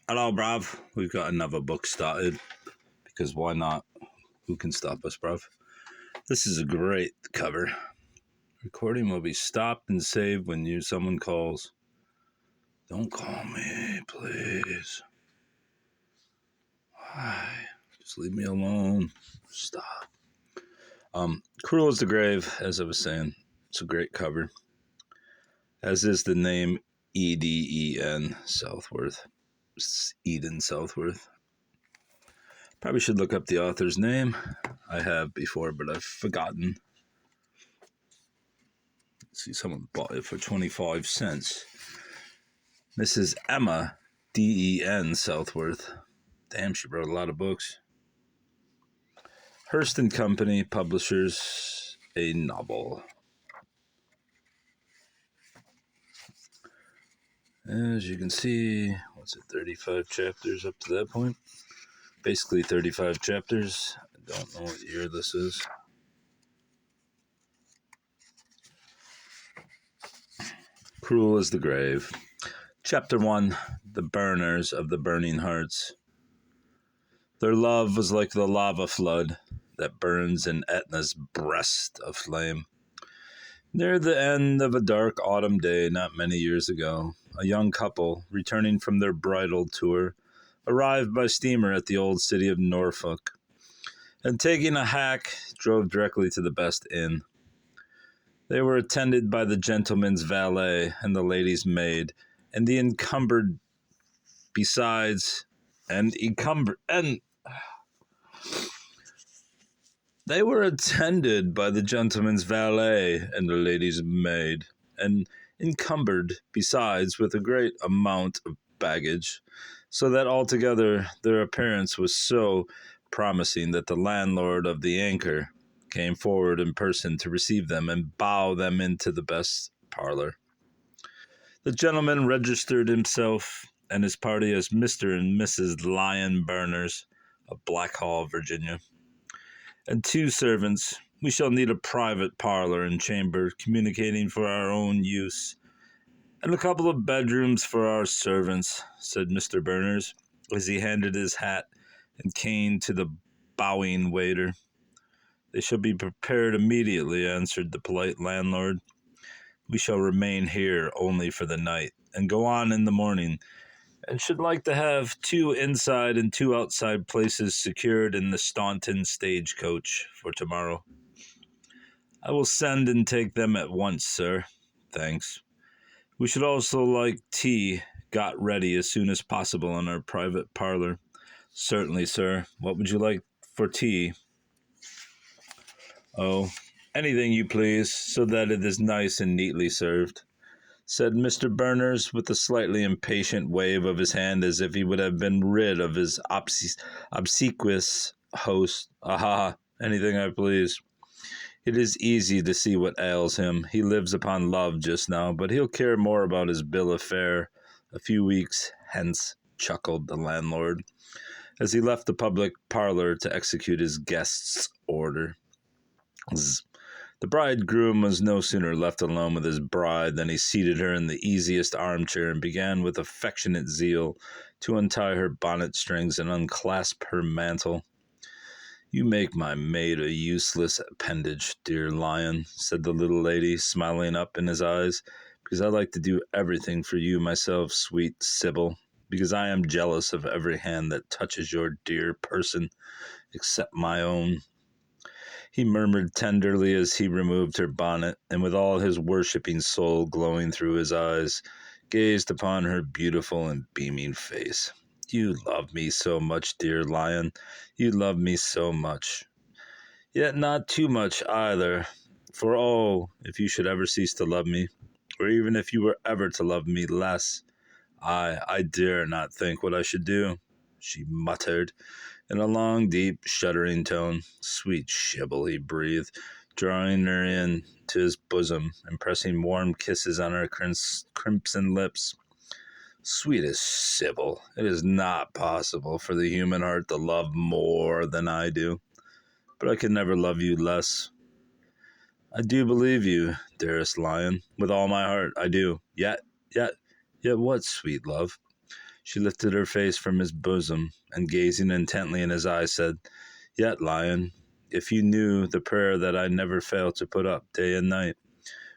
Hello, bruv. We've got another book started, because why not? Who can stop us, bruv? This is a great cover. Recording will be stopped and saved when someone calls. Don't call me, please. Why? Just leave me alone. Stop. Cruel is the Grave, as I was saying. It's a great cover. As is the name Eden Southworth. It's Eden Southworth. Probably should look up the author's name. I have before, but I've forgotten. See, someone bought it for 25 cents. Mrs. Emma Den Southworth. Damn, she wrote a lot of books. Hearst and Company publishers a novel. As you can see, 35 chapters up to that point? Basically 35 chapters. I don't know what year this is. Cruel is the Grave. Chapter 1, The Berners of the Burning Hearts. Their love was like the lava flood that burns in Etna's breast of flame. Near the end of a dark autumn day not many years ago, a young couple, returning from their bridal tour, arrived by steamer at the old city of Norfolk, and taking a hack, drove directly to the best inn. They were attended by the gentleman's valet and the lady's maid, and the encumbered besides, they were attended by the gentleman's valet and the lady's maid, and encumbered besides with a great amount of baggage, so that altogether their appearance was so promising that the landlord of the Anchor came forward in person to receive them and bow them into the best parlor. The gentleman registered himself and his party as Mr. and Mrs. Lyon Berners of Blackhall, Virginia, and 2 servants. We shall need a private parlor and chamber communicating for our own use, and a couple of bedrooms for our servants, said Mr. Berners, as he handed his hat and cane to the bowing waiter. They shall be prepared immediately, answered the polite landlord. We shall remain here only for the night, and go on in the morning, and should like to have 2 inside and 2 outside places secured in the Staunton stagecoach for tomorrow. I will send and take them at once, sir. Thanks. We should also like tea got ready as soon as possible in our private parlor. Certainly, sir. What would you like for tea? Oh, anything you please, so that it is nice and neatly served, said Mr. Berners with a slightly impatient wave of his hand as if he would have been rid of his obsequious host. Aha, anything I please. It is easy to see what ails him. He lives upon love just now, but he'll care more about his bill of fare a few weeks hence, chuckled the landlord, as he left the public parlor to execute his guest's order. The bridegroom was no sooner left alone with his bride than he seated her in the easiest armchair and began with affectionate zeal to untie her bonnet strings and unclasp her mantle. You make my maid a useless appendage, dear Lion, said the little lady, smiling up in his eyes, because I like to do everything for you myself, sweet Sybil, because I am jealous of every hand that touches your dear person, except my own. He murmured tenderly as he removed her bonnet, and with all his worshipping soul glowing through his eyes, gazed upon her beautiful and beaming face. You love me so much, dear Lion. You love me so much. Yet not too much either, for oh, if you should ever cease to love me, or even if you were ever to love me less, I dare not think what I should do, she muttered, in a long, deep, shuddering tone. Sweet Sybil, he breathed, drawing her in to his bosom and pressing warm kisses on her crimson lips. Sweetest Sybil, it is not possible for the human heart to love more than I do, but I can never love you less. I do believe you, dearest Lion, with all my heart, I do. Yet what, sweet love? She lifted her face from his bosom, and gazing intently in his eyes, said, "Yet, Lion, if you knew the prayer that I never fail to put up day and night,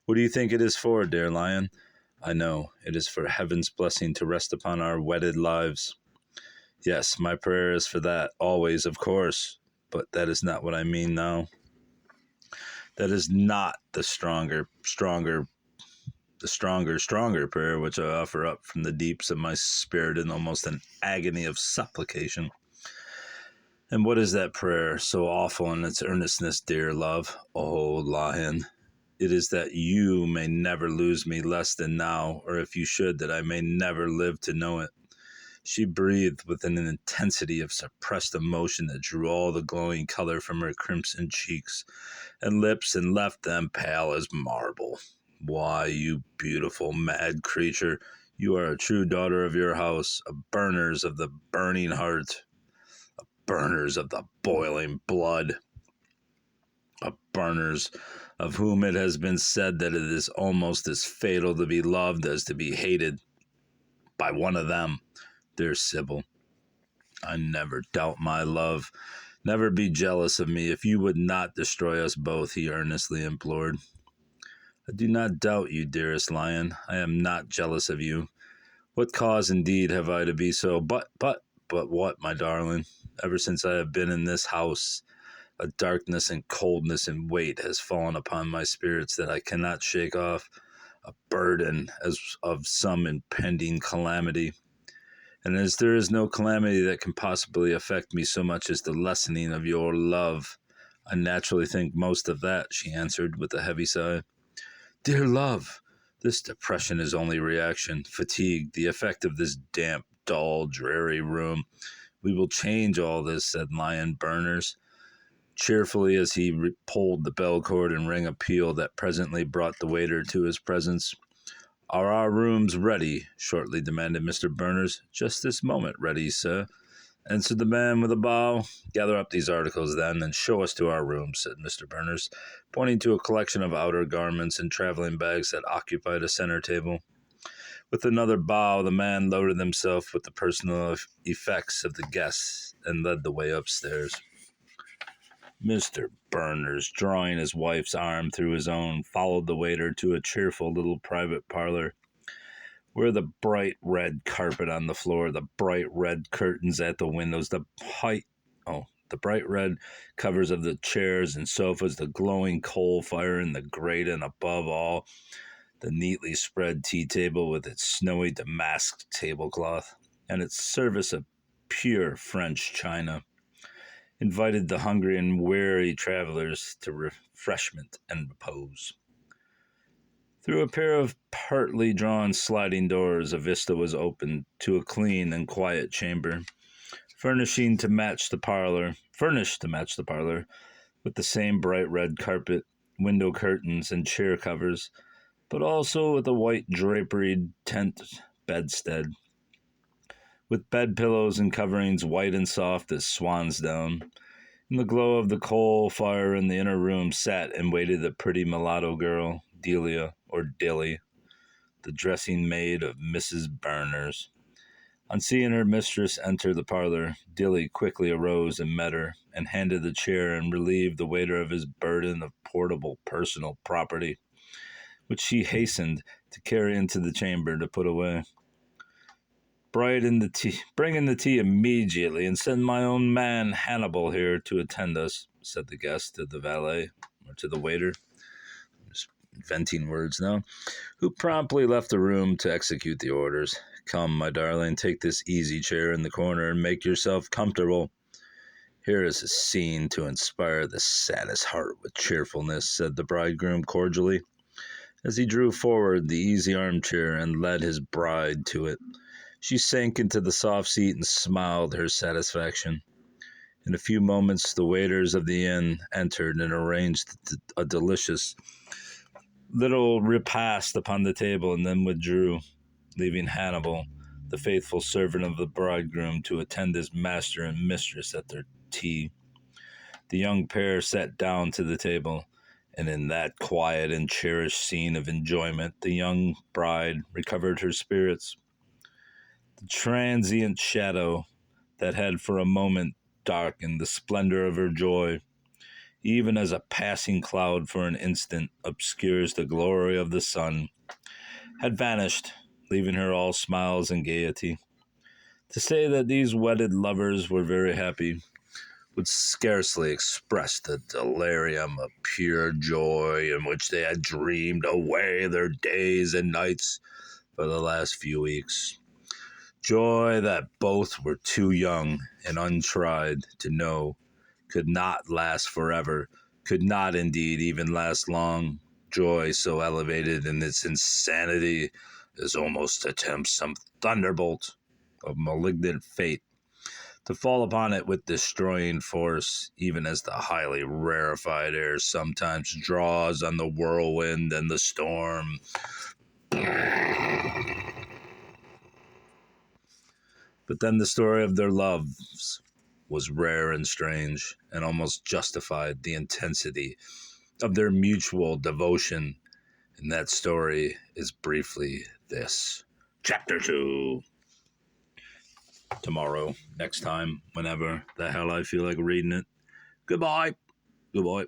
what do you think it is for, dear Lion? I know it is for heaven's blessing to rest upon our wedded lives. Yes, my prayer is for that, always, of course, but that is not what I mean now. That is not the stronger prayer which I offer up from the deeps of my spirit in almost an agony of supplication. And what is that prayer, so awful in its earnestness, dear love? Oh, Lion, it is that you may never lose me less than now, or if you should, that I may never live to know it." She breathed with an intensity of suppressed emotion that drew all the glowing color from her crimson cheeks and lips and left them pale as marble. "Why, you beautiful, mad creature, you are a true daughter of your house, a Berners of the burning heart, Berners of the boiling blood, a Berners of whom it has been said that it is almost as fatal to be loved as to be hated by one of them. Dear Sybil, I never doubt my love. Never be jealous of me. If you would not destroy us both," he earnestly implored. "I do not doubt you, dearest Lion. I am not jealous of you. What cause, indeed, have I to be so? But what, my darling? Ever since I have been in this house, a darkness and coldness and weight has fallen upon my spirits that I cannot shake off, a burden as of some impending calamity. And as there is no calamity that can possibly affect me so much as the lessening of your love, I naturally think most of that," she answered with a heavy sigh. "Dear love, this depression is only reaction, fatigue, the effect of this damp, dull, dreary room. We will change all this," said Lion Berners, cheerfully, as he pulled the bell cord and rang a peal that presently brought the waiter to his presence. "Are our rooms ready?" shortly demanded Mr. Berners. "Just this moment ready, sir," answered the man with a bow. "Gather up these articles, then, and show us to our rooms," said Mr. Berners, pointing to a collection of outer garments and traveling bags that occupied a center table. With another bow, the man loaded himself with the personal effects of the guests and led the way upstairs. Mr. Berners, drawing his wife's arm through his own, followed the waiter to a cheerful little private parlor, where the bright red carpet on the floor, the bright red curtains at the windows, the bright red covers of the chairs and sofas, the glowing coal fire in the grate, and above all, the neatly spread tea table with its snowy damask tablecloth and its service of pure French china, invited the hungry and weary travelers to refreshment and repose. Through a pair of partly drawn sliding doors, a vista was opened to a clean and quiet chamber, furnished to match the parlor, with the same bright red carpet, window curtains, and chair covers, but also with a white draperied tent bedstead, with bed pillows and coverings white and soft as swan's down. In the glow of the coal fire in the inner room sat and waited the pretty mulatto girl, Delia, or Dilly, the dressing maid of Mrs. Berners. On seeing her mistress enter the parlor, Dilly quickly arose and met her, and handed the chair and relieved the waiter of his burden of portable personal property, which she hastened to carry into the chamber to put away. Bring in the tea immediately, and send my own man Hannibal here to attend us," said the guest to the valet, or to the waiter. I'm just inventing words now, who promptly left the room to execute the orders. "Come, my darling, take this easy chair in the corner and make yourself comfortable. Here is a scene to inspire the saddest heart with cheerfulness," said the bridegroom cordially, as he drew forward the easy armchair and led his bride to it. She sank into the soft seat and smiled her satisfaction. In a few moments, the waiters of the inn entered and arranged a delicious little repast upon the table, and then withdrew, leaving Hannibal, the faithful servant of the bridegroom, to attend his master and mistress at their tea. The young pair sat down to the table, and in that quiet and cherished scene of enjoyment, the young bride recovered her spirits. The transient shadow that had for a moment darkened the splendor of her joy, even as a passing cloud for an instant obscures the glory of the sun, had vanished, leaving her all smiles and gaiety. To say that these wedded lovers were very happy would scarcely express the delirium of pure joy in which they had dreamed away their days and nights for the last few weeks. Joy that both were too young and untried to know could not last forever, could not indeed even last long. Joy so elevated in its insanity as almost to tempt some thunderbolt of malignant fate to fall upon it with destroying force, even as the highly rarefied air sometimes draws on the whirlwind and the storm. But then the story of their loves was rare and strange, and almost justified the intensity of their mutual devotion. And that story is briefly this. Chapter 2. Tomorrow, next time, whenever the hell I feel like reading it. Goodbye. Goodbye.